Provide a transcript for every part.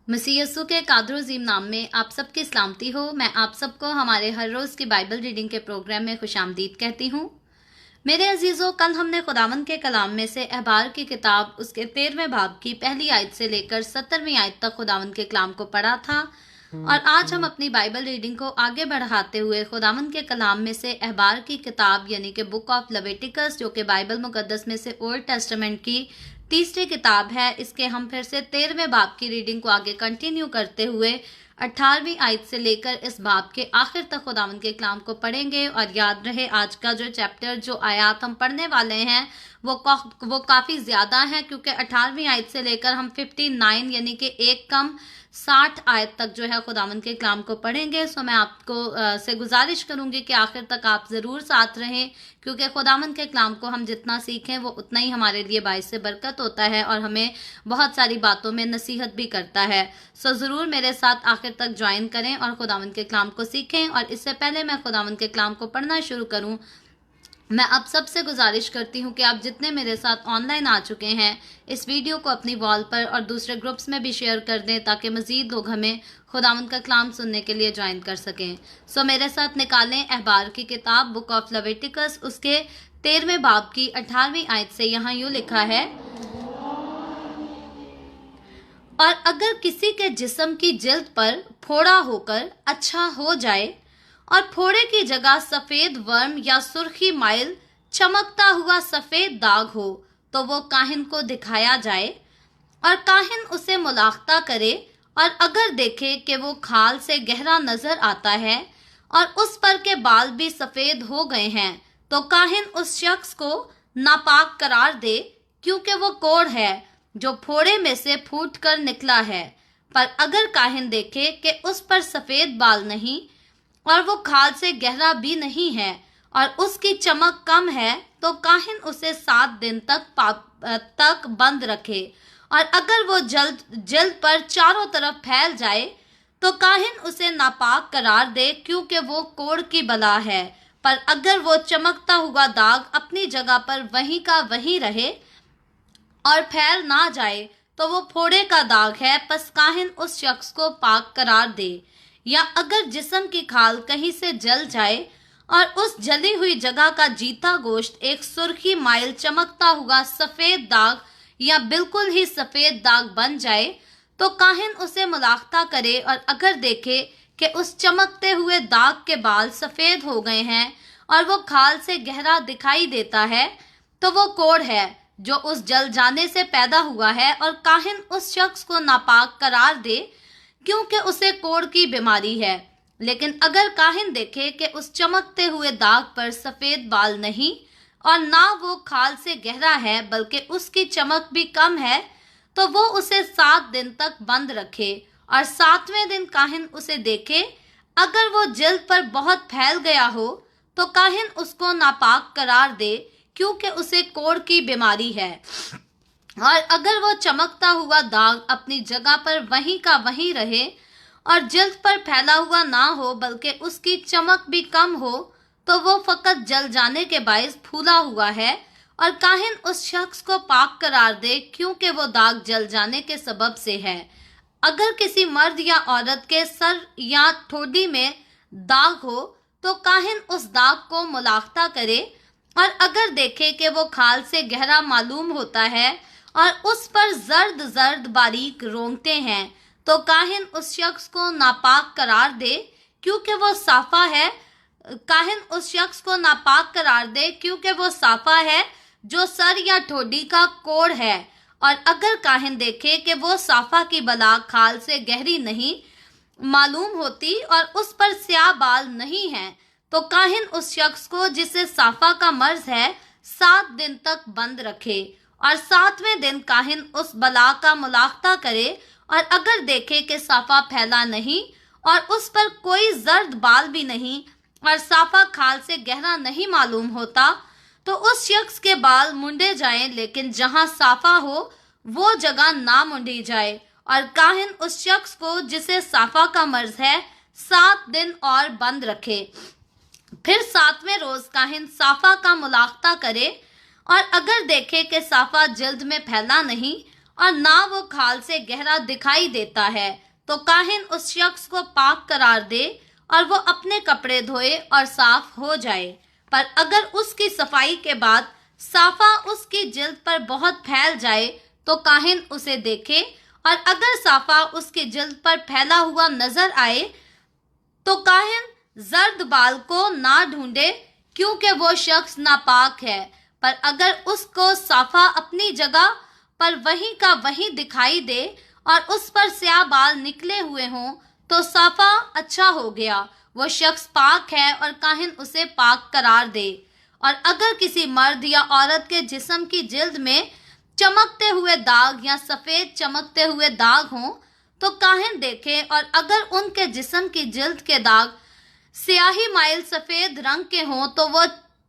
मसीह यस्सु के कादर अज़ीम नाम में आप सबकी सलामती हो। मैं आप सबको हमारे हर रोज़ की बाइबल रीडिंग के प्रोग्राम में खुशामदीद कहती हूँ। मेरे अजीज़ों, कल हमने खुदावंद के कलाम में से अहबार की किताब उसके 13वें बाब की पहली आयत से लेकर 17वीं आयत तक खुदावंद के कलाम को पढ़ा था, और आज हम अपनी बाइबल रीडिंग को आगे बढ़ाते हुए खुदावंद के कलाम में से अहबार की किताब यानी कि बुक ऑफ लेविटिकस, जो कि बाइबल मुकद्दस में से ओल्ड टेस्टामेंट की तीसरी किताब है, इसके हम फिर से 13वें बाब की रीडिंग को आगे कंटिन्यू करते हुए 18वीं आयत से लेकर इस बाब के आखिर तक खुदावंद के कलाम को पढ़ेंगे। और याद रहे, आज का जो चैप्टर, जो आयत हम पढ़ने वाले हैं वो काफ़ी ज़्यादा है, क्योंकि 18वीं आयत से लेकर हम 59 यानी कि एक कम 60 आयत तक जो है खुदावंद के कलाम को पढ़ेंगे। सो मैं आपको से गुजारिश करूंगी कि आखिर तक आप ज़रूर साथ रहें, क्योंकि खुदावंद के कलाम को हम जितना सीखें वो उतना ही हमारे लिए बाइस से बरकत होता है और हमें बहुत सारी बातों में नसीहत भी करता है। सो ज़रूर मेरे साथ आखिर तक ज्वाइन करें और खुदावंद के कलाम को सीखें। और इससे पहले मैं खुदावंद के कलाम को पढ़ना शुरू करूँ, मैं आप सबसे गुजारिश करती हूँ कि आप जितने मेरे साथ ऑनलाइन आ चुके हैं, इस वीडियो को अपनी वॉल पर और दूसरे ग्रुप्स में भी शेयर कर दें, ताकि मज़ीद लोग हमें खुदावंद का कलाम सुनने के लिए ज्वाइन कर सकें। सो मेरे साथ निकालें अहबार की किताब बुक ऑफ लेविटिकस, उसके 13वें बाब की 18वीं आयत से। यहाँ यूँ लिखा है, और अगर किसी के जिस्म की जिल्द पर फोड़ा होकर अच्छा हो जाए और फोड़े की जगह सफेद वर्म या सुर्खी माइल चमकता हुआ सफेद दाग हो, तो वो काहिन को दिखाया जाए और काहिन उसे मुलाख्ता करे, और अगर देखे कि वो खाल से गहरा नजर आता है और उस पर के बाल भी सफेद हो गए हैं, तो काहिन उस शख्स को नापाक करार दे, क्योंकि वो कोढ़ है जो फोड़े में से फूट कर निकला है। पर अगर काहिन देखे कि उस पर सफेद बाल नहीं और वो खाल से गहरा भी नहीं है और उसकी चमक कम है, तो काहिन उसे 7 दिन तक बंद रखे। और अगर वो जल्द पर चारों तरफ फैल जाए, तो काहिन उसे नापाक करार दे, क्योंकि वो कोढ़ की बला है। पर अगर वो चमकता हुआ दाग अपनी जगह पर वहीं का वहीं रहे और फैल ना जाए, तो वो फोड़े का दाग है, बस काहिन उस शख्स को पाक करार दे। या अगर जिस्म की खाल कहीं से जल जाए और उस जली हुई जगह का जीता गोश्त एक सुर्खी माइल चमकता हुआ सफेद दाग या बिल्कुल ही सफेद दाग बन जाए, तो काहिन उसे मुलाख्ता करे, और अगर देखे कि उस चमकते हुए दाग के बाल सफेद हो गए हैं और वो खाल से गहरा दिखाई देता है, तो वो कोढ़ है जो उस जल जाने से पैदा हुआ है, और काहिन उस शख्स को नापाक करार दे, क्योंकि उसे कोढ़ की बीमारी है। लेकिन अगर काहिन देखे कि उस चमकते हुए दाग पर सफेद बाल नहीं और ना वो खाल से गहरा है, बल्कि उसकी चमक भी कम है, तो वो उसे 7 दिन तक बंद रखे, और 7वें दिन काहिन उसे देखे। अगर वो जल्द पर बहुत फैल गया हो, तो काहिन उसको नापाक करार दे, क्योंकि उसे कोढ़ की बीमारी है। और अगर वो चमकता हुआ दाग अपनी जगह पर वहीं का वहीं रहे और जल्द पर फैला हुआ ना हो, बल्कि उसकी चमक भी कम हो, तो वो फकत जल जाने के बायस फूला हुआ है, और काहिन उस शख्स को पाक करार दे, क्योंकि वो दाग जल जाने के सबब से है। अगर किसी मर्द या औरत के सर या ठोडी में दाग हो, तो काहिन उस दाग को मुलाख्ता करे, और अगर देखे कि वो खाल से गहरा मालूम होता है और उस पर जर्द जर्द बारीक रोंगटे हैं, तो काहिन उस शख्स को नापाक करार दे, क्योंकि वो साफा है। काहिन उस शख्स को नापाक करार दे, क्योंकि वो साफा है जो सर या ठोडी का कोढ़ है। और अगर काहिन देखे कि वो साफा की बला खाल से गहरी नहीं मालूम होती और उस पर स्याह बाल नहीं है, तो काहिन उस शख्स को जिसे साफा का मर्ज है 7 दिन तक बंद रखे, और 7वें दिन काहिन उस बला का मुलाख्ता करे, और अगर देखे कि साफा फैला नहीं और उस पर कोई जर्द बाल भी नहीं और साफा खाल से गहरा नहीं मालूम होता, तो उस शख्स के बाल मुंडे जाएं, लेकिन जहां साफा हो वो जगह ना मुंडी जाए। और काहिन उस शख्स को जिसे साफा का मर्ज है 7 दिन और बंद रखे। फिर 7वें रोज काहिन साफा का मुलाख्ता करे, और अगर देखे कि साफा जल्द में फैला नहीं اور نہ وہ کھال سے گہرا دکھائی دیتا ہے تو کاہن اس شخص کو پاک قرار دے اور وہ اپنے کپڑے دھوئے اور صاف ہو جائے۔ پر اگر اس کی صفائی کے بعد صافہ اس کی جلد پر بہت پھیل جائے تو کاہن اسے دیکھے، اور اگر صافہ اس کی جلد پر پھیلا ہوا نظر آئے تو کاہن زرد بال کو نہ ڈھونڈے کیونکہ وہ شخص ناپاک ہے۔ پر اگر اس کو صافہ اپنی جگہ پر وہیں کا وہیں دکھائی دے اور اس پر سیاہ بال نکلے ہوئے ہوں تو صافہ اچھا ہو گیا، وہ شخص پاک ہے اور کاہن اسے پاک قرار دے۔ اور اگر کسی مرد یا عورت کے جسم کی جلد میں چمکتے ہوئے داغ یا سفید چمکتے ہوئے داغ ہوں تو کاہن دیکھے، اور اگر ان کے جسم کی جلد کے داغ سیاہی مائل سفید رنگ کے ہوں تو وہ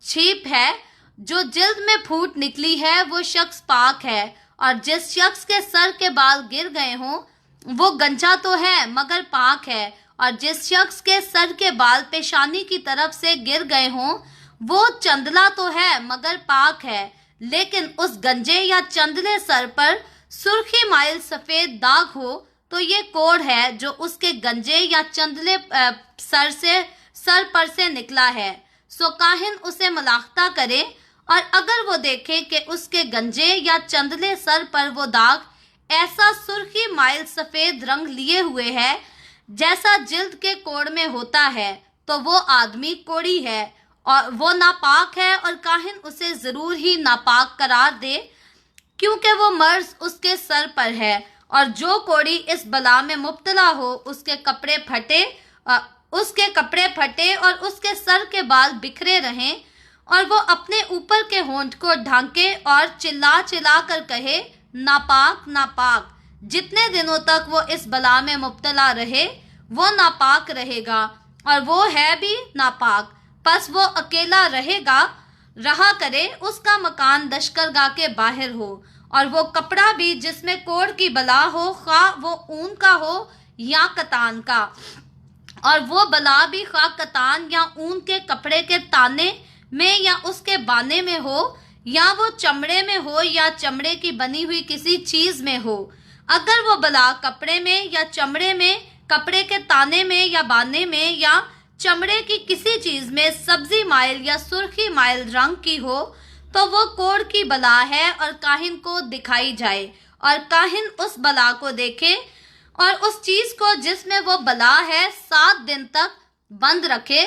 چھیپ ہے، جو جلد میں پھوٹ نکلی ہے وہ شخص پاک ہے۔ اور جس شخص کے سر کے بال گر گئے ہوں وہ گنجا تو ہے مگر پاک ہے، اور جس شخص کے سر کے بال پیشانی کی طرف سے گر گئے ہوں وہ چندلا تو ہے مگر پاک ہے، لیکن اس گنجے یا چندلے سر پر سرخی مائل سفید داغ ہو تو یہ کوڑ ہے جو اس کے گنجے یا چندلے سر پر سے نکلا ہے، سو کاہن اسے ملاحظہ کرے، اور اگر وہ دیکھے کہ اس کے گنجے یا چندلے سر پر وہ داغ ایسا سرخی مائل سفید رنگ لیے ہوئے ہے جیسا جلد کے کوڑ میں ہوتا ہے تو وہ آدمی کوڑی ہے اور وہ ناپاک ہے، اور کاہن اسے ضرور ہی ناپاک قرار دے کیونکہ وہ مرض اس کے سر پر ہے۔ اور جو کوڑی اس بلا میں مبتلا ہو اس کے کپڑے پھٹے اور اس کے سر کے بال بکھرے رہیں، اور وہ اپنے اوپر کے ہونٹ کو ڈھانکے اور چلا چلا کر کہے ناپاک ناپاک، جتنے دنوں تک وہ اس بلا میں مبتلا رہے وہ ناپاک رہے گا، اور وہ ہے بھی ناپاک، پس وہ اکیلا رہا کرے، اس کا مکان دشکرگاہ کے باہر ہو، اور وہ کپڑا بھی جس میں کوڑ کی بلا ہو، خواہ وہ اون کا ہو یا کتان کا، اور وہ بلا بھی خواہ کتان یا اون کے کپڑے کے تانے میں یا اس کے بانے میں ہو، یا وہ چمڑے میں ہو یا چمڑے کی بنی ہوئی کسی چیز میں ہو، اگر وہ بلا کپڑے میں یا چمڑے میں، کپڑے کے تانے میں یا بانے میں یا چمڑے کی کسی چیز میں سبزی مائل یا سرخی مائل رنگ کی ہو تو وہ کوڑ کی بلا ہے اور کاہن کو دکھائی جائے، اور کاہن اس بلا کو دیکھے اور اس چیز کو جس میں وہ بلا ہے 7 دن تک بند رکھے،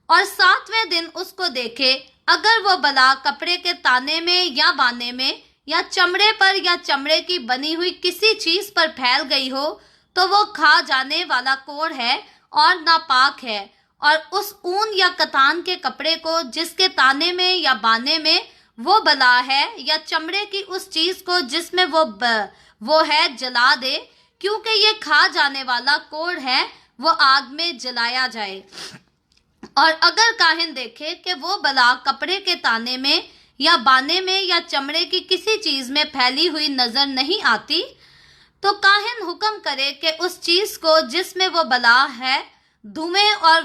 اور 7ویں دن اس کو دیکھے، اگر وہ بلا کپڑے کے تانے میں یا بانے میں یا چمڑے پر یا چمڑے کی بنی ہوئی کسی چیز پر پھیل گئی ہو تو وہ کھا جانے والا کوڑ ہے اور ناپاک ہے۔ اور اس اون یا کتان کے کپڑے کو جس کے تانے میں یا بانے میں وہ بلا ہے یا چمڑے کی اس چیز کو جس میں وہ ہے جلا دے، کیونکہ یہ کھا جانے والا کوڑ ہے، وہ آگ میں جلایا جائے۔ اور اگر کاہن دیکھے کہ وہ بلا کپڑے کے تانے میں یا بانے میں یا چمڑے کی کسی چیز میں پھیلی ہوئی نظر نہیں آتی تو کاہن حکم کرے کہ اس چیز کو جس میں وہ بلا ہے دھوئیں اور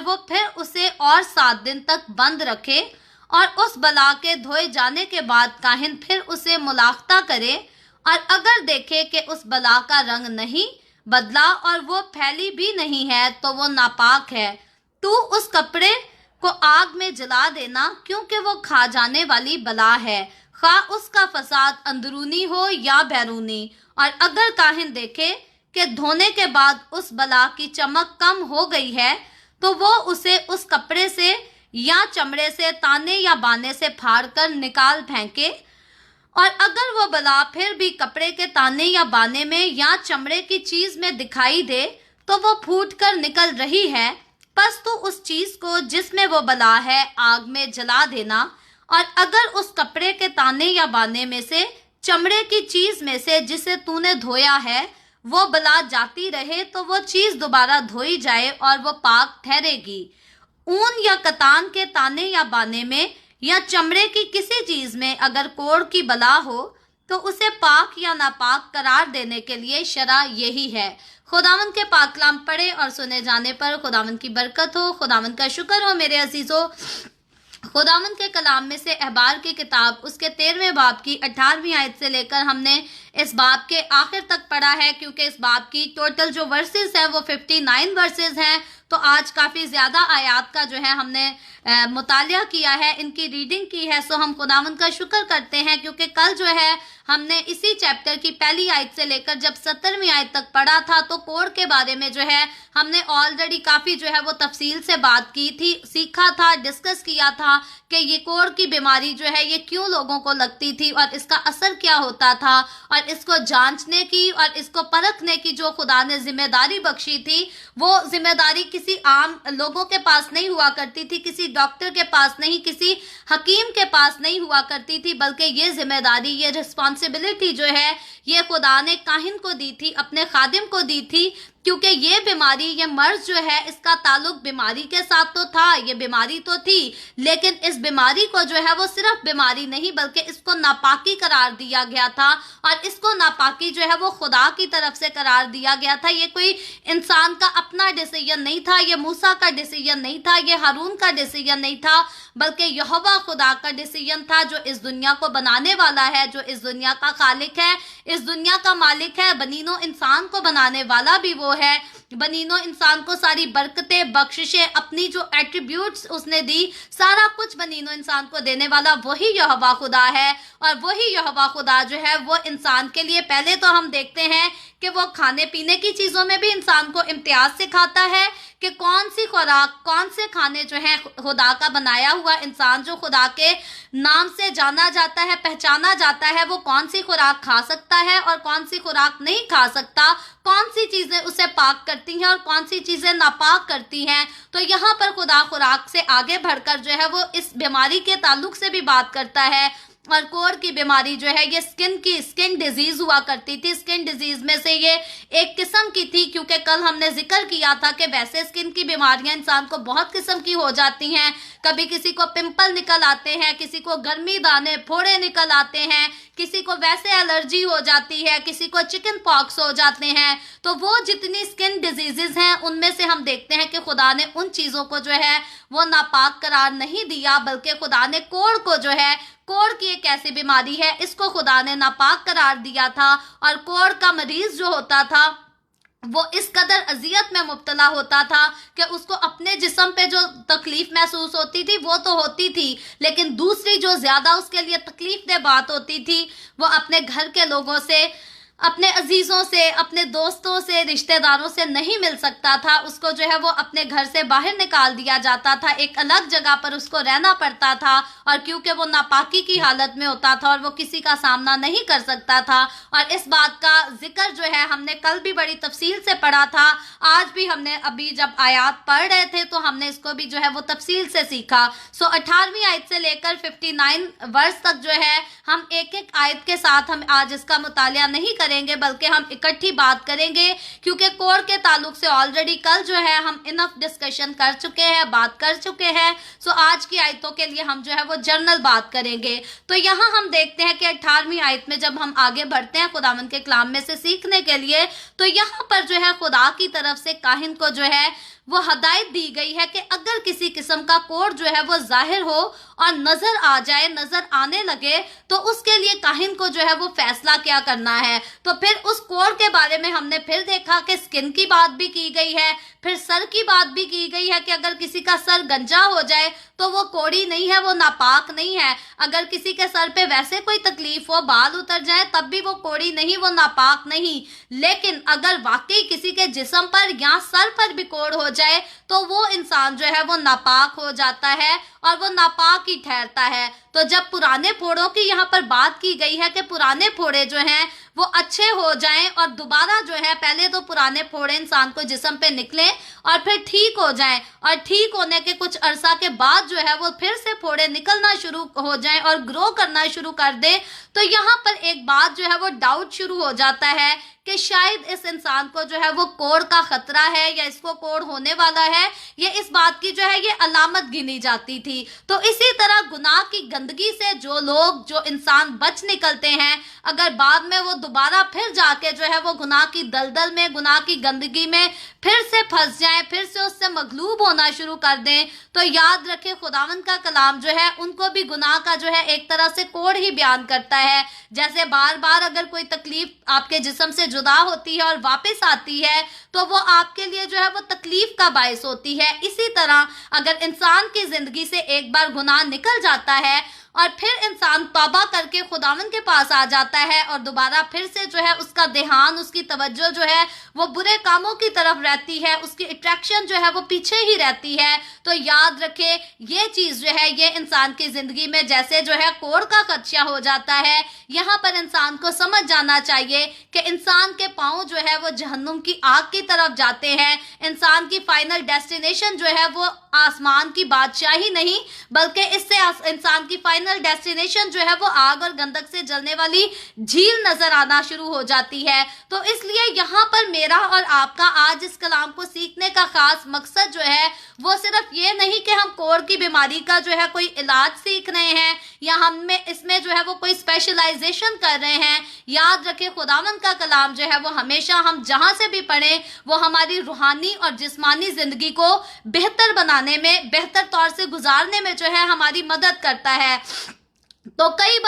وہ پھر اسے اور 7 دن تک بند رکھے، اور اس بلا کے دھوئے جانے کے بعد کاہن پھر اسے ملاحظہ کرے، اور اگر دیکھے کہ اس بلا کا رنگ نہیں بدلا اور وہ پھیلی بھی نہیں ہے تو وہ ناپاک ہے، تو اس کپڑے کو آگ میں جلا دینا کیونکہ وہ کھا جانے والی بلا ہے، خواہ اس کا فساد اندرونی ہو یا بیرونی۔ اور اگر کاہن دیکھے کہ دھونے کے بعد اس بلا کی چمک کم ہو گئی ہے تو وہ اسے اس کپڑے سے یا چمڑے سے تانے یا بانے سے پھاڑ کر نکال پھینکے، اور اگر وہ بلا پھر بھی کپڑے کے تانے یا بانے میں یا چمڑے کی چیز میں دکھائی دے تو وہ پھوٹ کر نکل رہی ہے، پس تو اس چیز کو جس میں وہ بلا ہے آگ میں جلا دینا، اور اگر اس کپڑے کے تانے یا بانے میں سے چمڑے کی چیز میں سے جسے تو نے دھویا ہے وہ بلا جاتی رہے تو وہ چیز دوبارہ دھوئی جائے اور وہ پاک ٹھہرے گی۔ اون یا کتان کے تانے یا بانے میں یا چمڑے کی کسی چیز میں اگر کوڑ کی بلا ہو تو اسے پاک یا ناپاک قرار دینے کے لیے شرع یہی ہے۔ خداوند کے پاک کلام پڑھے اور سنے جانے پر خداوند کی برکت ہو۔ خداوند کا شکر ہو میرے عزیزو खुदावंद के कलाम में से अहबार की किताब उसके 13वें बाब की 18वीं आयत से लेकर हमने इस बाब के आखिर तक पढ़ा है, क्योंकि इस बाब की टोटल जो वर्सेस हैं वो 59 वर्सेस हैं। तो आज काफ़ी ज़्यादा आयात का जो है हमने मुतालिया किया है, इनकी रीडिंग की है। सो हम खुदावंद का शुक्र करते हैं, क्योंकि कल जो है हमने इसी चैप्टर की पहली आयत से लेकर जब 17वीं आयत तक पढ़ा था, तो कोढ़ के बारे में जो है हमने ऑलरेडी काफ़ी जो है वो तफसील से बात की थी, सीखा था, डिस्कस किया था कि ये कोढ़ की बीमारी जो है ये क्यों लोगों को लगती थी और इसका असर क्या होता था, और इसको जांचने की और इसको परखने की जो खुदा ने जिम्मेदारी बख्शी थी, वो जिम्मेदारी किसी आम लोगों के पास नहीं हुआ करती थी, किसी डॉक्टर के पास नहीं, किसी हकीम के पास नहीं हुआ करती थी, बल्कि ये जिम्मेदारी, ये रिस्पॉन्सिबिलिटी जो है ये खुदा ने काहिन को दी थी, अपने खादिम को दी थी। क्योंकि ये बीमारी, ये मर्ज जो है, इसका ताल्लुक बीमारी के साथ तो था, ये बीमारी तो थी, लेकिन इस बीमारी को जो है वो सिर्फ बीमारी नहीं बल्कि इसको नापाकी करार दिया गया था, और इसको नापाकी जो है वो खुदा की तरफ से करार दिया गया था। ये कोई इंसान का अपना डिसीजन नहीं था, ये मूसा का डिसीजन नहीं था, ये हारून का डिसीजन नहीं था, बल्कि यहोवा खुदा का डिसीजन था, जो इस दुनिया को बनाने वाला है, जो इस दुनिया का खालिक है, इस दुनिया का मालिक है, बनीनो इंसान को बनाने वाला भी वो है। बनीनो इंसान को सारी बरकतें, बख्शिशें, अपनी जो एट्रीब्यूट्स उसने दी, सारा कुछ बनीनो इंसान को देने वाला वही यहोवा खुदा है। और वही यहोवा खुदा जो है वो इंसान के लिए, पहले तो हम देखते हैं कि वो खाने पीने की चीज़ों में भी इंसान को इम्तियाज सिखाता है कि कौन सी खुराक, कौन से खाने जो है खुदा का बनाया हुआ इंसान, जो खुदा के नाम से जाना जाता है, पहचाना जाता है, वो कौन सी खुराक खा सकता है और कौन सी खुराक नहीं खा सकता, कौन सी चीज़ें उसे पाक करती हैं और कौन सी चीज़ें नापाक करती हैं। तो यहाँ पर खुदा खुराक से आगे बढ़कर जो है वो इस बीमारी के ताल्लुक से भी बात करता है। और कोढ़ की बीमारी जो है ये स्किन डिजीज हुआ करती थी। स्किन डिजीज में से ये एक किस्म की थी, क्योंकि कल हमने जिक्र किया था कि वैसे स्किन की बीमारियां इंसान को बहुत किस्म की हो जाती हैं। कभी किसी को पिंपल निकल आते हैं, किसी को गर्मी दाने फोड़े निकल आते हैं, किसी को वैसे एलर्जी हो जाती है, किसी को चिकन पॉक्स हो जाते हैं। तो वो जितनी स्किन डिजीजेस हैं उनमें से हम देखते हैं कि खुदा ने उन चीज़ों को जो है वो नापाक करार नहीं दिया, बल्कि खुदा ने कोढ़ को जो है, कोढ़ की एक ऐसी बीमारी है, इसको खुदा ने नापाक करार दिया था। और कोढ़ का मरीज जो होता था वो इस कदर अजियत में मुब्तला होता था कि उसको अपने जिस्म पे जो तकलीफ महसूस होती थी वो तो होती थी, लेकिन दूसरी जो ज़्यादा उसके लिए तकलीफ दे बात होती थी वो अपने घर के लोगों से, अपने अजीज़ों से, अपने दोस्तों से, रिश्तेदारों से नहीं मिल सकता था। उसको जो है वो अपने घर से बाहर निकाल दिया जाता था, एक अलग जगह पर उसको रहना पड़ता था, और क्योंकि वो नापाकी की हालत में होता था और वो किसी का सामना नहीं कर सकता था। और इस बात का जिक्र जो है हमने कल भी बड़ी तफसील से पढ़ा था, आज भी हमने अभी जब आयत पढ़ रहे थे तो हमने इसको भी जो है वो तफसील से सीखा। 18वीं आयत से लेकर 59 वर्ष तक जो है हम एक एक आयत के साथ हम आज इसका मुतालिया नहीं करेंगे, बल्कि हम इकट्ठी बात करेंगे, क्योंकि कोढ़ के ताल्लुक से ऑलरेडी कल जो है हम इनफ डिस्कशन कर चुके हैं, बात कर चुके हैं। आज की आयतों के लिए हम जो है वो जर्नल बात करेंगे। तो यहाँ हम देखते हैं कि 18वीं आयत में जब हम आगे बढ़ते हैं खुदावंद के कलाम में से सीखने के लिए, तो यहाँ पर जो है खुदा की तरफ से काहिन को जो है वो हदायत दी गई है कि अगर किसी किस्म का कोढ़ जो है वो जाहिर हो और नजर आ जाए, नजर आने लगे, तो उसके लिए काहिन को जो है वो फैसला क्या करना है। तो फिर उस कोढ़ के बारे में हमने फिर देखा कि स्किन की बात भी की गई है, फिर सर की बात भी की गई है कि अगर किसी का सर गंजा हो जाए तो वो कोढ़ी नहीं है, वो नापाक नहीं है। अगर किसी के सर पे वैसे कोई तकलीफ हो, बाल उतर जाए, तब भी वो कोढ़ी नहीं, वो नापाक नहीं। लेकिन अगर वाकई किसी के जिस्म पर या सर पर भी कोढ़ हो जाए तो वो इंसान जो है वो नापाक हो जाता है और वो नापाक ही ठहरता है। तो जब पुराने फोड़ों की यहाँ पर बात की गई है कि पुराने फोड़े जो हैं वो अच्छे हो जाएं और दोबारा जो है, पहले तो पुराने फोड़े इंसान को जिस्म पे निकलें और फिर ठीक हो जाएं, और ठीक होने के कुछ अरसा के बाद जो है वो फिर से फोड़े निकलना शुरू हो जाएं और ग्रो करना शुरू कर दे। तो यहाँ पर एक बात जो है वो डाउट शुरू हो जाता है कि शायद इस इंसान को जो है वो कोढ़ का खतरा है या इसको कोढ़ होने वाला है। ये इस बात की जो है ये अलामत गिनी जाती थी। थी। तो इसी तरह गुनाह की गंदगी से जो इंसान बच निकलते हैं, अगर बाद में वो दोबारा फिर जाके जो है वो गुनाह की दलदल में, गुनाह की गंदगी में फिर से फंस जाएं, फिर से उससे मगलूब होना शुरू कर दें, तो याद रखें खुदावंद का कलाम जो है उनको भी गुनाह का जो है एक तरह से कोड ही बयान करता है। जैसे बार बार अगर कोई तकलीफ आपके जिस्म से जुदा होती है और वापस आती है तो वो आपके लिए जो है वो तकलीफ का बायस होती है। इसी तरह अगर इंसान की जिंदगी से एक बार गुनाह निकल जाता है और फिर इंसान तौबा करके खुदावंद के पास आ जाता है और दोबारा फिर से जो है उसका ध्यान, उसकी तवज्जो जो है वो बुरे कामों की तरफ रहती है, उसकी अट्रैक्शन जो है वो पीछे ही रहती है, तो याद रखें ये चीज जो है ये इंसान की जिंदगी में जैसे जो है कोड़ का खदशा हो जाता है। यहाँ पर इंसान को समझ जाना चाहिए कि इंसान के पांव जो है वो जहन्नुम की आग की तरफ जाते हैं। इंसान की फाइनल डेस्टिनेशन जो है वो आसमान की बादशाही नहीं, बल्कि इससे इंसान की फाइनल डेस्टिनेशन जो है वो आग और गंधक से जलने वाली झील नजर आना शुरू हो जाती है। तो इसलिए यहाँ पर मेरा और आपका आज इस कलाम को सीखने का खास मकसद जो है वो सिर्फ ये नहीं कि हम कोड़ की बीमारी का जो है कोई इलाज सीख रहे हैं या हमें इसमें जो है वो कोई स्पेशलाइजेशन कर रहे हैं। याद रखें खुदावंद का कलाम जो है वो हमेशा हम जहां से भी पढ़ें वो हमारी रूहानी और जिस्मानी जिंदगी को बेहतर बनाने में, बेहतर तौर से गुजारने में जो है हमारी मदद करता है। तो कई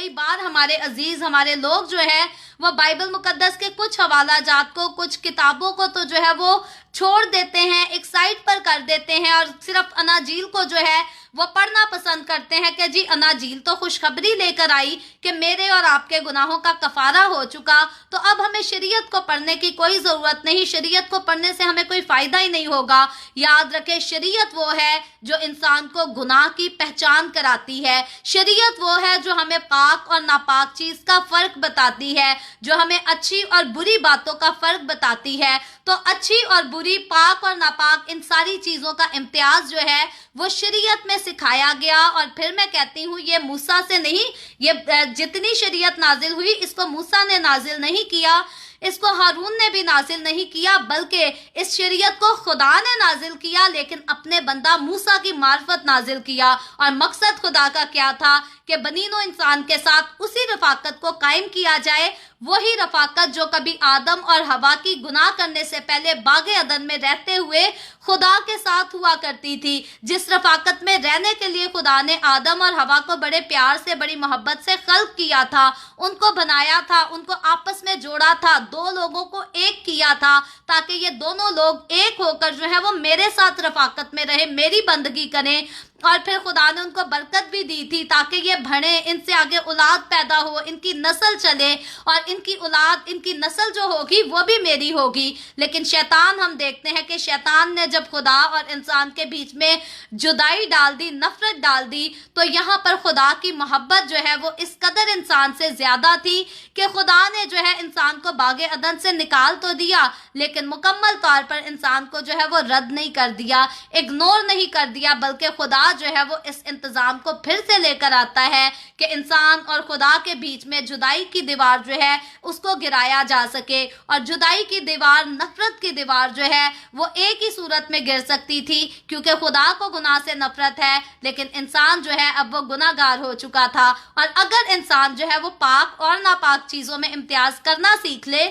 बार हमारे अजीज, हमारे लोग जो है वो बाइबल मुकद्दस के कुछ हवाला जात को, कुछ किताबों को तो जो है वो छोड़ देते हैं, एक साइड पर कर देते हैं और सिर्फ अनाजील को जो है वो पढ़ना पसंद करते हैं कि जी अनाजील तो खुशखबरी लेकर आई कि मेरे और आपके गुनाहों का कफारा हो चुका, तो अब हमें शरीयत को पढ़ने की कोई जरूरत नहीं, शरीयत को पढ़ने से हमें कोई फायदा ही नहीं होगा। याद रखें शरीयत वो है जो इंसान को गुनाह की पहचान कराती है, शरीयत वो है जो हमें पाक और नापाक चीज का फर्क बताती है, जो हमें अच्छी और बुरी बातों का फर्क बताती है। तो अच्छी और बुरी, पाक और नापाक, इन सारी चीजों का इम्तियाज जो है वो शरीयत में सिखाया गया। और फिर मैं कहती हूँ ये मूसा से नहीं, ये जितनी शरीयत नाजिल हुई इसको मूसा ने नाजिल नहीं किया, इसको हारून ने भी नाजिल नहीं किया, बल्कि इस शरीयत को खुदा ने नाजिल किया, लेकिन अपने बंदा मूसा की मार्फत नाजिल किया। और मकसद खुदा का क्या था कि बनीनो इंसान के साथ उसी रफाकत को कायम किया जाए, वही रफाकत जो कभी आदम और हवा की गुनाह करने से पहले बागे अदन में रहते हुए खुदा के साथ हुआ करती थी। जिस रफाकत में रहने के लिए खुदा ने आदम और हवा को बड़े प्यार से, बड़ी मोहब्बत से खल्क किया था, उनको बनाया था, उनको आपस में जोड़ा था, दो लोगों को एक किया था ताकि ये दोनों लोग एक होकर जो है वो मेरे साथ रफाकत में रहे, मेरी बंदगी करें। और फिर खुदा ने उनको बरकत भी दी थी ताकि ये बढ़े, इनसे आगे औलाद पैदा हो, इनकी नस्ल चले और इनकी औलाद, इनकी नस्ल जो होगी वो भी मेरी होगी। लेकिन शैतान, हम देखते हैं कि शैतान ने जब खुदा और इंसान के बीच में जुदाई डाल दी, नफरत डाल दी, तो यहाँ पर खुदा की मोहब्बत जो है वो इस कदर इंसान से ज्यादा थी कि खुदा ने जो है इंसान को बागे अदन से निकाल तो दिया, लेकिन मुकम्मल तौर पर इंसान को जो है वो रद्द नहीं कर दिया, इग्नोर नहीं कर दिया, बल्कि खुदा जो है वो इस इंतजाम को फिर से लेकर आता है कि इंसान और खुदा के बीच में जुदाई की दीवार जो है उसको गिराया जा सके। और जुदाई की दीवार, नफरत की दीवार जो है वो एक ही सूरत में गिर सकती थी, क्योंकि खुदा को गुनाह से नफरत है, लेकिन इंसान जो है अब वो गुनाहगार हो चुका था। और अगर इंसान जो है वो पाक और नापाक चीजों में इम्तियाज करना सीख ले,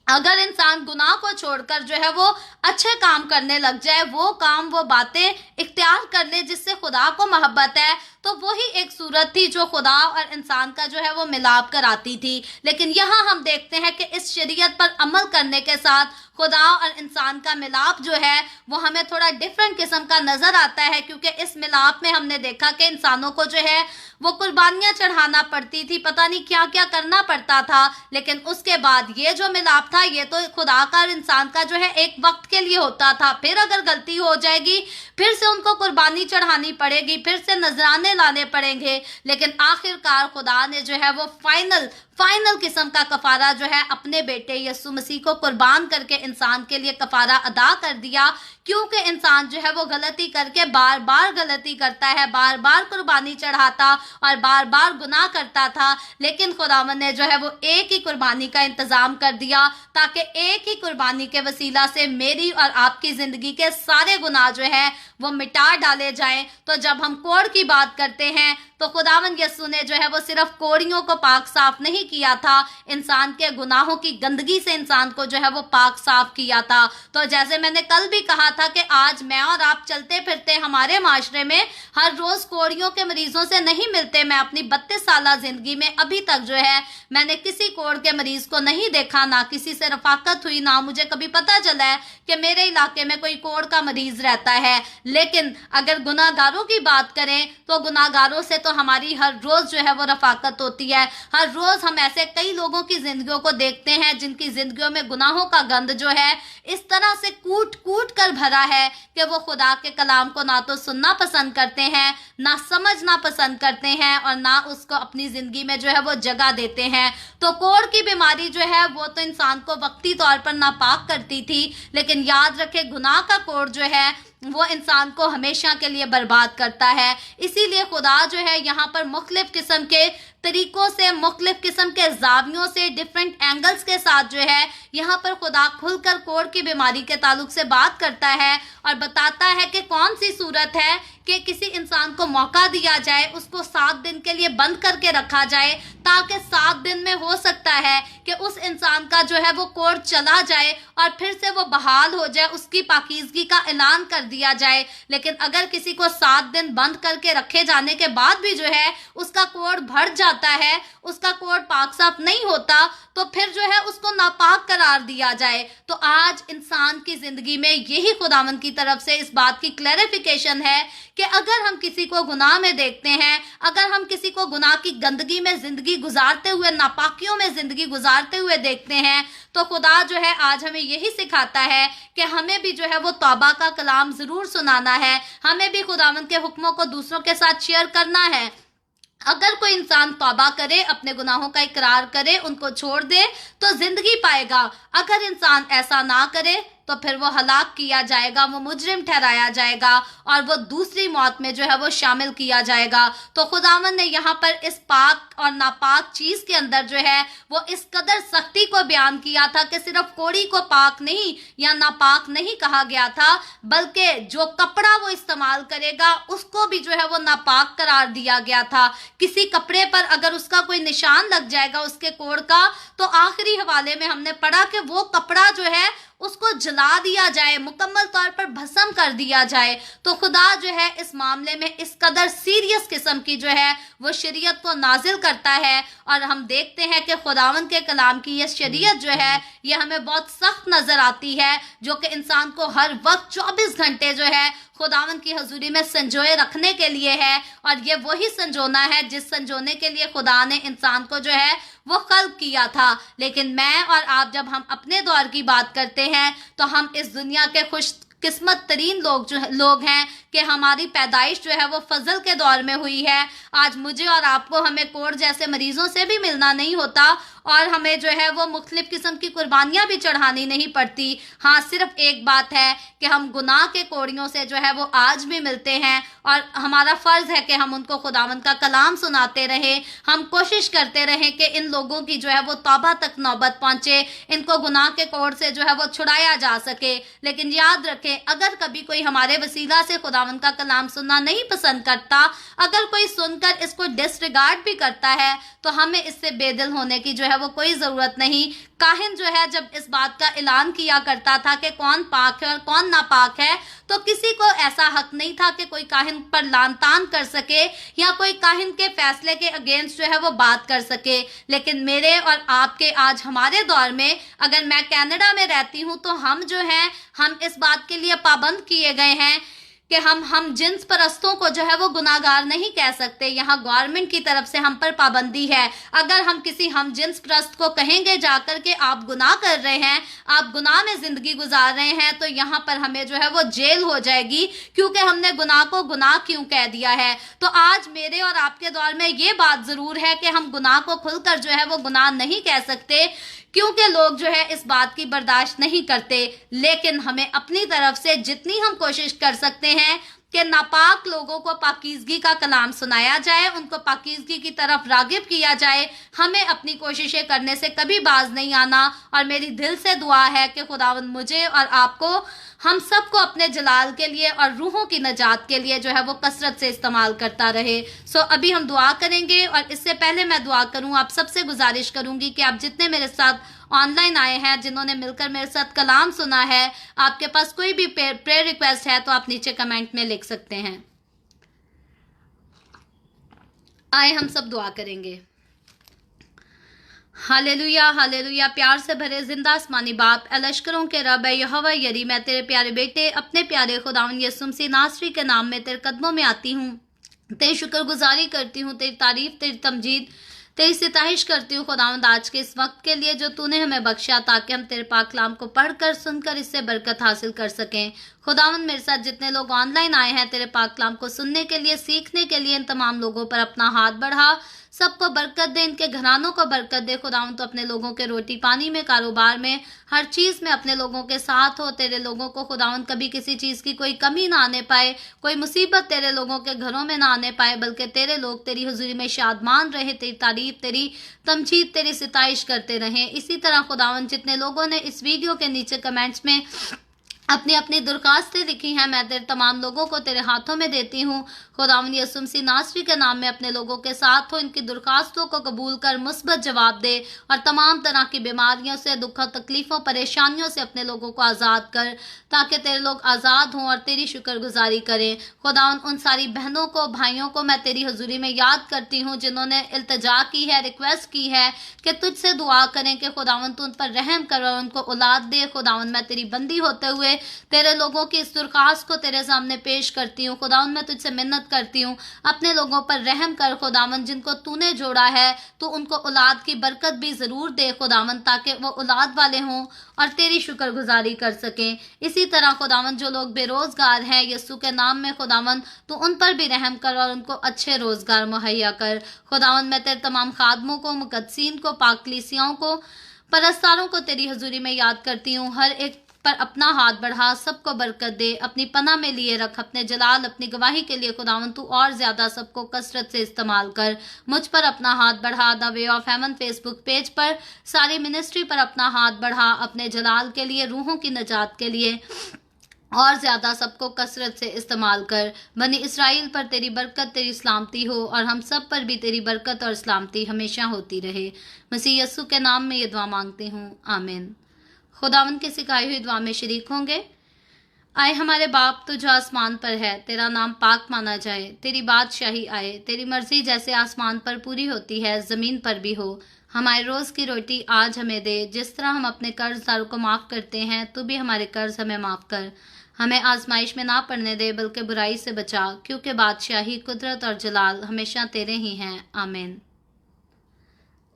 अगर इंसान गुनाह को छोड़कर जो है वो अच्छे काम करने लग जाए, वो काम, वो बातें इख्तियार कर ले जिससे खुदा को मोहब्बत है, तो वही एक सूरत थी जो खुदा और इंसान का जो है वो मिलाप कराती थी। लेकिन यहाँ हम देखते हैं कि इस शरीयत पर अमल करने के साथ खुदा और इंसान का मिलाप जो है वो हमें थोड़ा डिफरेंट किस्म का नजर आता है, क्योंकि इस मिलाप में हमने देखा कि इंसानों को जो है वो कुर्बानियां चढ़ाना पड़ती थी, पता नहीं क्या क्या करना पड़ता था। लेकिन उसके बाद ये जो मिलाप था ये तो खुदा का और इंसान का जो है एक वक्त के लिए होता था, फिर अगर गलती हो जाएगी फिर से उनको कुर्बानी चढ़ानी पड़ेगी, फिर से नजराने फैसले लाने पड़ेंगे, लेकिन आखिरकार खुदा ने जो है वो फाइनल किस्म का कफारा जो है अपने बेटे यीशु मसीह को कुर्बान करके इंसान के लिए कफारा अदा कर दिया, क्योंकि इंसान जो है वो गलती करके बार बार गलती करता है, बार बार कुर्बानी चढ़ाता और बार बार गुनाह करता था। लेकिन खुदावंद ने जो है वो एक ही कुर्बानी का इंतजाम कर दिया, ताकि एक ही कुर्बानी के वसीला से मेरी और आपकी जिंदगी के सारे गुनाह जो है वो मिटा डाले जाएं। तो जब हम कोड़ की बात करते हैं तो खुदावंद यीशु ने जो है वो सिर्फ कोड़ियों को पाक साफ नहीं किया था, इंसान के गुनाहों की गंदगी से इंसान को जो है वो पाक साफ किया था। तो जैसे मैंने कल भी कहा था कि आज मैं और आप चलते फिरते हमारे माशरे में हर रोज कोड़ियों के मरीजों से नहीं मिलते। मैं अपनी 32 साल जिंदगी में अभी तक जो है मैंने किसी कोड़ के मरीज को नहीं देखा, ना किसी से रफाकत हुई, ना मुझे कभी पता चला है कि मेरे इलाके में कोई कोड़ का मरीज रहता है। लेकिन अगर गुनाहगारों की बात करें तो गुनाहगारों से तो हमारी हर रोज जो है वो रफाकत होती है। हर रोज हम ऐसे कई लोगों की जिंदगियों को देखते हैं जिनकी जिंदगियों में गुनाहों का गंध जो है इस तरह से कूट कूट कर भरा है कि वो खुदा के कलाम को ना तो सुनना पसंद करते हैं, ना समझना पसंद करते हैं, और ना उसको अपनी जिंदगी में जो है वो जगह देते हैं। तो कोड़ की बीमारी जो है वो तो इंसान को वक्ती तौर पर नापाक करती थी, लेकिन याद रखे गुनाह का कोड़ जो है वो इंसान को हमेशा के लिए बर्बाद करता है। इसीलिए खुदा जो है यहाँ पर मुख्तलिफ किस्म के तरीकों से, मुख्तलिफ किस्म के जावियों से, डिफरेंट एंगल्स के साथ जो है यहाँ पर खुदा खुलकर कोड़ की बीमारी के ताल्लुक से बात करता है और बताता है कि कौन सी सूरत है कि किसी इंसान को मौका दिया जाए, उसको 7 दिन के लिए बंद करके रखा जाए, ताकि 7 दिन में हो सकता है कि उस इंसान का जो है वो कोड़ चला जाए और फिर से वो बहाल हो जाए, उसकी पाकीज़गी का ऐलान कर दिया जाए। लेकिन अगर किसी को 7 दिन बंद करके रखे जाने के बाद भी जो है उसका कोड़ बढ़ जाता है, उसका कोड़ पाक साफ नहीं होता, तो फिर जो है उसको नापाक करार दिया जाए। तो आज इंसान की जिंदगी में यही खुदावंद की तरफ से इस बात की क्लैरिफिकेशन है कि अगर हम किसी को गुनाह में देखते हैं, अगर हम किसी को गुनाह की गंदगी में जिंदगी गुजारते हुए, नापाकियों में जिंदगी गुजारते हुए देखते हैं, तो खुदा जो है आज हमें यही सिखाता है कि हमें भी जो है वो तौबा का कलाम जरूर सुनाना है, हमें भी खुदावंद के हुक्मों को दूसरों के साथ शेयर करना है। अगर कोई इंसान तौबा करे, अपने गुनाहों का इकरार करे, उनको छोड़ दे, तो जिंदगी पाएगा। अगर इंसान ऐसा ना करे तो फिर वो हलाक किया जाएगा, वो मुजरिम ठहराया जाएगा और वो दूसरी मौत में जो है वो शामिल किया जाएगा। तो खुदावंद ने यहाँ पर इस पाक और नापाक चीज के अंदर जो है वो इस कदर सख्ती को बयान किया था कि सिर्फ कोड़ी को पाक नहीं या नापाक नहीं कहा गया था, बल्कि जो कपड़ा वो इस्तेमाल करेगा उसको भी जो है वो नापाक करार दिया गया था। किसी कपड़े पर अगर उसका कोई निशान लग जाएगा उसके कोड़ का, तो आखिरी हवाले में हमने पढ़ा कि वो कपड़ा जो है उसको जला दिया जाए, मुकम्मल तौर पर भस्म कर दिया जाए। तो खुदा जो है इस मामले में इस कदर सीरियस किस्म की जो है वो शरीयत को नाजिल करता है, और हम देखते हैं कि खुदावंद के कलाम की ये शरीयत जो है ये हमें बहुत सख्त नजर आती है, जो कि इंसान को हर वक्त 24 घंटे जो है खुदावंद की हजूरी में संजोए रखने के लिए है। और ये वही संजोना है जिस संजोने के लिए खुदा ने इंसान को जो है वो खल्क किया था। लेकिन मैं और आप जब हम अपने दौर की बात करते हैं तो हम इस दुनिया के खुश किस्मत तरीन लोग हैं कि हमारी पैदाइश जो है वो फजल के दौर में हुई है। आज मुझे और आपको हमें कोड़ जैसे मरीजों से भी मिलना नहीं होता और हमें जो है वो मुख्तलिफ किस्म की कुर्बानियाँ भी चढ़ानी नहीं पड़ती। हाँ, सिर्फ एक बात है कि हम गुनाह के कोड़ियों से जो है वो आज भी मिलते हैं और हमारा फ़र्ज़ है कि हम उनको खुदावंद का कलाम सुनाते रहें। हम कोशिश करते रहें कि इन लोगों की जो है वो तौबा तक नौबत पहुँचे, इनको गुनाह के कोड़ से जो है वो छुड़ाया जा सके। लेकिन याद रखें, अगर कभी कोई हमारे वसीला से खुदावंद का कलाम सुनना नहीं पसंद करता, अगर कोई सुनकर इसको डिसरिगार्ड भी करता है, तो हमें इससे बेदिल होने की जो है वो कोई ज़रूरत नहीं। काहिन जो है जब इस बात का ऐलान किया करता था कि कौन पाक है और कौन नापाक है, तो किसी को ऐसा हक नहीं था कि कोई काहिन पर लान तान कर सके या कोई काहिन के फैसले के अगेंस्ट जो है वो बात कर सके। लेकिन मेरे और आपके आज हमारे दौर में, अगर मैं कनाडा में रहती हूँ, तो हम जो हैं हम इस बात के लिए पाबंद किए गए हैं کہ ہم جنس پرستوں کو جو ہے وہ گناہگار نہیں کہہ سکتے. یہاں گورنمنٹ کی طرف سے ہم پر پابندی ہے. اگر ہم کسی ہم جنس پرست کو کہیں گے جا کر کے آپ گناہ کر رہے ہیں, آپ گناہ میں زندگی گزار رہے ہیں, تو یہاں پر ہمیں جو ہے وہ جیل ہو جائے گی, کیونکہ ہم نے گناہ کو گناہ کیوں کہہ دیا ہے. تو آج میرے اور آپ کے دور میں یہ بات ضرور ہے کہ ہم گناہ کو کھل کر جو ہے وہ گناہ نہیں کہہ سکتے, کیونکہ لوگ جو ہے اس بات کی برداشت نہیں کرتے. لیکن ہمیں اپنی طرف سے جتنی ہم کوشش کر سکتے ہیں کہ ناپاک لوگوں کو پاکیزگی کا کلام سنایا جائے, ان کو پاکیزگی کی طرف راغب کیا جائے. ہمیں اپنی کوششیں کرنے سے کبھی باز نہیں آنا, اور میری دل سے دعا ہے کہ خداوند مجھے اور آپ کو, ہم سب کو اپنے جلال کے لیے اور روحوں کی نجات کے لیے جو ہے وہ کثرت سے استعمال کرتا رہے. ابھی ہم دعا کریں گے, اور اس سے پہلے میں دعا کروں آپ سب سے گزارش کروں گی کہ آپ جتنے میرے ساتھ آن لائن آئے ہیں, جنہوں نے مل کر میرے ساتھ کلام سنا ہے, آپ کے پاس کوئی بھی پریئر ریکویسٹ ہے تو آپ نیچے کمنٹ میں لکھ سکتے ہیں. آئے ہم سب دعا کریں گے. Hallelujah hallelujah. پیار سے بھرے زندہ آسمانی باپ, اے لشکروں کے رب, اے یہوہ یری, میں تیرے پیارے بیٹے اپنے پیارے خداوند یسوع مسیح ناصری کے نام میں تیرے قدموں میں آتی ہوں. تیری شکر گزاری کرتی ہوں, تیری تعریف, تیری تمجید, تیری ستائش کرتی ہوں خداوند آج کے اس وقت کے لیے جو تو نے ہمیں بخشا, تاکہ ہم تیرے پاک کلام کو پڑھ کر سن کر اس سے برکت حاصل کر سکیں. خداوند میرے ساتھ جتنے لوگ آن لائن آئے ہیں تیرے پاک کلام کو سننے کے لیے, سیکھنے کے لیے, ان تمام لوگوں پر اپنا ہاتھ بڑھا, سب کو برکت دے, ان کے گھرانوں کو برکت دے. خداوند تو اپنے لوگوں کے روٹی پانی میں, کاروبار میں, ہر چیز میں اپنے لوگوں کے ساتھ ہو. تیرے لوگوں کو خداوند کبھی کسی چیز کی کوئی کمی نہ آنے پائے, کوئی مصیبت تیرے لوگوں کے گھروں میں نہ آنے پائے, بلکہ تیرے لوگ تیری حضوری میں شادمان رہے, تیری تعریف, تیری تمجید, تیری ستائش کرتے رہیں. اسی طرح خداوند جتنے لوگوں نے اس ویڈیو کے نیچے کمنٹس میں اپنی اپنی درخواستیں لکھی ہیں, میں تیرے تمام لوگوں کو تیرے ہاتھوں میں دیتی ہوں. خداوند یسوع مسیح ناصری کے نام میں اپنے لوگوں کے ساتھ ہو, ان کی درخواستوں کو قبول کر مثبت جواب دے, اور تمام طرح کی بیماریوں سے, دکھوں, تکلیفوں, پریشانیوں سے اپنے لوگوں کو آزاد کر, تاکہ تیرے لوگ آزاد ہوں اور تیری شکر گزاری کریں. خداوند ان ساری بہنوں کو, بھائیوں کو میں تیری حضوری میں یاد کرتی ہوں, جنہوں نے التجا کی ہے, ریکویسٹ کی ہے کہ تجھ سے دعا کریں کہ خداوند تو ان پر رحم کر اور ان کو اولاد دے. خداوند میں تیری بندی ہوتے ہوئے تیرے لوگوں کی اس درخواست کو تیرے سامنے پیش کرتی ہوں. خداوند میں تجھ سے منت کرتی ہوں, اپنے لوگوں پر رحم کر خداوند, جن کو تو نے جوڑا ہے تو ان کو اولاد کی برکت بھی ضرور دے خداوند, تاکہ وہ اولاد والے ہوں اور تیری شکر گزاری کر سکیں. اسی طرح خداوند جو لوگ بے روزگار ہیں, یسوع کے نام میں خداوند تو ان پر بھی رحم کر اور ان کو اچھے روزگار مہیا کر. خداوند میں تیرے تمام خادموں کو, مقدسین کو, پاک کلیسیاؤں کو, پرستاروں کو تیری حضوری میں یاد کرتی ہوں. ہر ایک پر اپنا ہاتھ بڑھا, سب کو برکت دے, اپنی پناہ میں لیے رکھ, اپنے جلال, اپنی گواہی کے لیے خداوند تو اور زیادہ سب کو کثرت سے استعمال کر. مجھ پر اپنا ہاتھ بڑھا, the way of heaven Facebook page پر, ساری منسٹری پر اپنا ہاتھ بڑھا, اپنے جلال کے لیے, روحوں کی نجات کے لیے اور زیادہ سب کو کثرت سے استعمال کر. بنی اسرائیل پر تیری برکت, تیری سلامتی ہو, اور ہم سب پر بھی تیری برکت اور سلامتی ہمیشہ ہوتی رہے. مسیح یسوع کے نام میں یہ دعا مانگتی ہوں, آمین. خداوند کی سکھائی ہوئی دعا میں شریک ہوں گے. آئے ہمارے باپ تو جو آسمان پر ہے, تیرا نام پاک مانا جائے, تیری بادشاہی آئے, تیری مرضی جیسے آسمان پر پوری ہوتی ہے زمین پر بھی ہو. ہمارے روز کی روٹی آج ہمیں دے, جس طرح ہم اپنے قرض داروں کو معاف کرتے ہیں تو بھی ہمارے قرض ہمیں معاف کر. ہمیں آزمائش میں نہ پڑنے دے, بلکہ برائی سے بچا, کیونکہ بادشاہی, قدرت اور جلال ہمیشہ تیرے ہی ہیں, آمین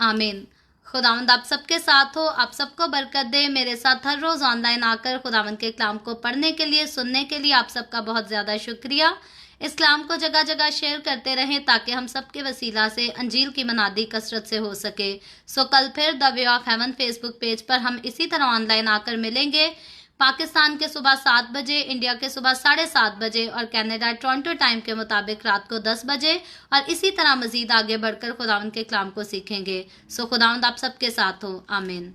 آمین. خداوند آپ سب کے ساتھ ہو, آپ سب کو برکت دے. میرے ساتھ ہر روز آن لائن آ کر خداوند کے کلام کو پڑھنے کے لیے, سننے کے لیے آپ سب کا بہت زیادہ شکریہ. اس کلام کو جگہ جگہ شیئر کرتے رہیں, تاکہ ہم سب کے وسیلہ سے انجیل کی منادی کثرت سے ہو سکے. کل پھر the way of heaven Facebook page پر ہم اسی طرح آن لائن آ کر ملیں گے. پاکستان کے صبح 7 بجے, انڈیا کے صبح 7:30 بجے, اور کینیڈا ٹورنٹو ٹائم کے مطابق رات کو 10 بجے, اور اسی طرح مزید آگے بڑھ کر خداوند کے کلام کو سیکھیں گے. خداوند آپ سب کے ساتھ ہو, آمین.